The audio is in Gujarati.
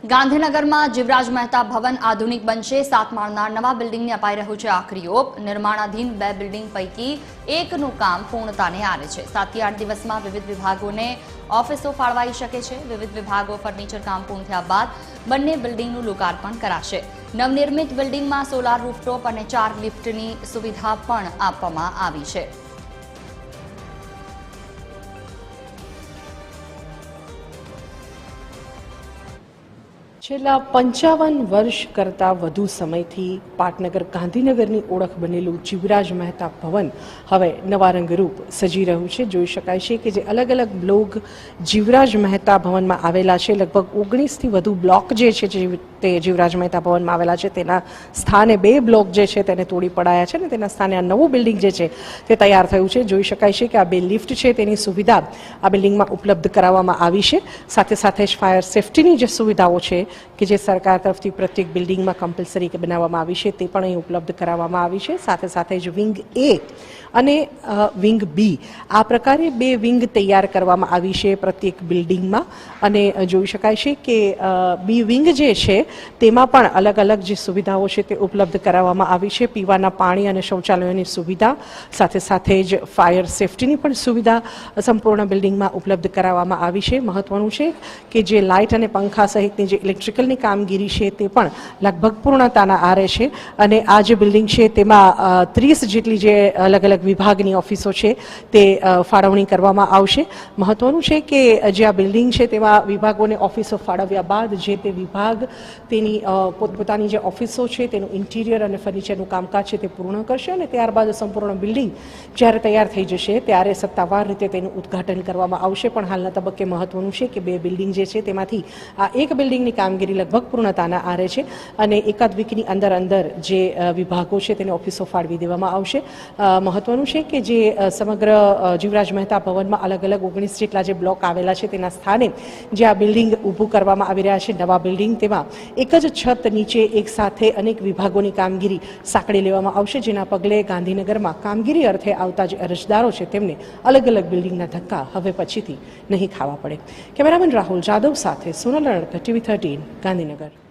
ગાંધીનગરમાં જીવરાજ મહેતા ભવન આધુનિક બનશે। 7 માળના નવા બિલ્ડિંગને અપાઈ રહ્યો છે આખરી ઓપ। નિર્માણાધીન 2 બિલ્ડિંગ પૈકી એકનું કામ પૂર્ણતાને આરે છે। 7 થી 8 દિવસમાં વિવિધ વિભાગોને ઓફિસો ફાળવાઈ શકે છે। વિવિધ વિભાગો ફર્નિચર કામ પૂર્ણ થયા બાદ બંને બિલ્ડિંગનું લોકાર્પણ કરાશે। નવનિર્મિત બિલ્ડિંગમાં સોલાર રૂફટોપ અને 4 લિફ્ટની સુવિધા પણ આપવામાં આવી છે। છેલ્લા 55 વર્ષ કરતાં વધુ સમયથી પાટનગર ગાંધીનગરની ઓળખ બનેલું જીવરાજ મહેતા ભવન હવે નવા રંગરૂપ સજી રહ્યું છે। જોઈ શકાય છે કે જે અલગ અલગ બ્લોક જીવરાજ મહેતા ભવનમાં આવેલા છે, લગભગ 19થી વધુ બ્લોક જે છે તે જીવરાજ મહેતા ભવનમાં આવેલા છે, તેના સ્થાને 2 બ્લોક જે છે તેને તોડી પડાયા છે અને તેના સ્થાને આ નવું બિલ્ડિંગ જે છે તે તૈયાર થયું છે। જોઈ શકાય છે કે આ 2 લિફ્ટ છે તેની સુવિધા આ બિલ્ડિંગમાં ઉપલબ્ધ કરાવવામાં આવી છે। સાથે સાથે જ ફાયર સેફ્ટીની જે સુવિધાઓ છે કે જે સરકાર તરફથી પ્રત્યેક બિલ્ડિંગમાં કમ્પલસરી બનાવવામાં આવી છે તે પણ અહીં ઉપલબ્ધ કરાવવામાં આવી છે। સાથે સાથે જ વિંગ A અને વિંગ B આ પ્રકારે 2 વિંગ તૈયાર કરવામાં આવી છે પ્રત્યેક બિલ્ડિંગમાં। અને જોઈ શકાય છે કે B વિંગ જે છે તેમાં પણ અલગ અલગ જે સુવિધાઓ છે તે ઉપલબ્ધ કરાવવામાં આવી છે। પીવાના પાણી અને શૌચાલયોની સુવિધા, સાથે સાથે જ ફાયર સેફ્ટીની પણ સુવિધા સંપૂર્ણ બિલ્ડિંગમાં ઉપલબ્ધ કરાવવામાં આવી છે। મહત્વનું છે કે જે લાઇટ અને પંખા સહિતની જે ઇલેક્ટ્રિકલની કામગીરી છે તે પણ લગભગ પૂર્ણતાના આરે છે અને આ જે બિલ્ડિંગ છે તેમાં 30 જેટલી જે અલગ અલગ વિભાગની ઓફિસો છે તે ફાળવણી કરવામાં આવશે। મહત્વનું છે કે જે આ બિલ્ડિંગ છે તેમાં વિભાગોને ઓફિસો ફાળવ્યા બાદ જે તે વિભાગ તેની પોતપોતાની જે ઓફિસો છે તેનું ઇન્ટિરિયર અને ફર્નિચરનું કામકાજ છે તે પૂર્ણ કરશે અને ત્યારબાદ સંપૂર્ણ બિલ્ડિંગ જ્યારે તૈયાર થઈ જશે ત્યારે સત્તાવાર રીતે તેનું ઉદ્ઘાટન કરવામાં આવશે। પણ હાલના તબક્કે મહત્વનું છે કે 2 બિલ્ડિંગ જે છે તેમાંથી આ એક બિલ્ડિંગની કામગીરી લગભગ પૂર્ણતાના આરે છે અને એકાદ વીકની અંદર જે વિભાગો છે તેને ઓફિસો ફાળવી દેવામાં આવશે। મહત્વનું છે કે જે સમગ્ર જીવરાજ મહેતા ભવનમાં અલગ અલગ 19 જેટલા જે બ્લોક આવેલા છે તેના સ્થાને જે આ બિલ્ડિંગ ઊભું કરવામાં આવી રહ્યા છે નવા બિલ્ડિંગ, તેમાં એક જ છત નીચે એક સાથે અનેક વિભાગોની કામગીરી સાંકળી લેવામાં આવશે, જેના પગલે ગાંધીનગરમાં કામગીરી અર્થે આવતા જે અરજદારો છે તેમને અલગ અલગ બિલ્ડિંગના ધક્કા હવે પછીથી નહીં ખાવા પડે। કેમેરામેન રાહુલ જાદવ સાથે સોનલ રણકર, TV13 ગાંધીનગર।